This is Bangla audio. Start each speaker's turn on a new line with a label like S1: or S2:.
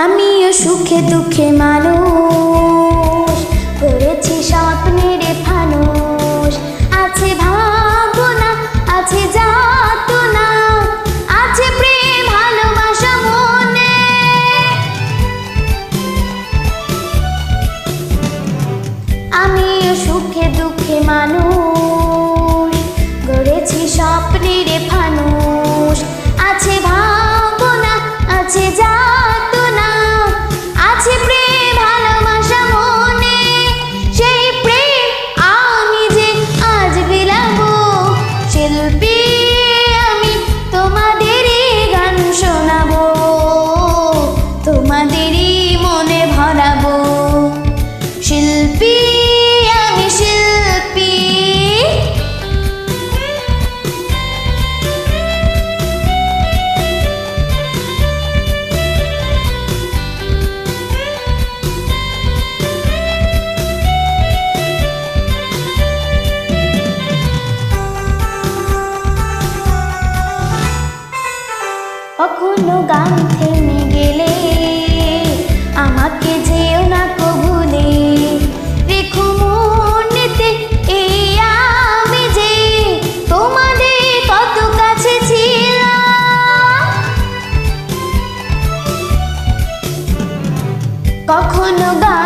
S1: আমিও সুখে দুঃখে মানুষ, করেছি স্বপ্নের ফানুষ। আছে ভাবনা, আছে যাতনা, আছে প্রেম ভালোবাসা মনে। আমিও সুখে দুঃখে মানুষ, গড়েছি স্বপ্নের ফানুষ। আছে ভাবনা, আছে যাতনা, আছে প্রেম ভালোবাসা মনে। সেই প্রেম আমি যে আজ বিলাবো, শিল্পী আমি তোমাদেরই গান শোনাবো, তোমাদেরই মনে ভরাবো। শিল্পী আমি শিল্পী। কখনো গান থেমে গেলে আমাকে যেও না কো ভুলে। রেখো মনেতে এই আমি যে তোমাদের কত কাছে ছিলাম। কখনো গান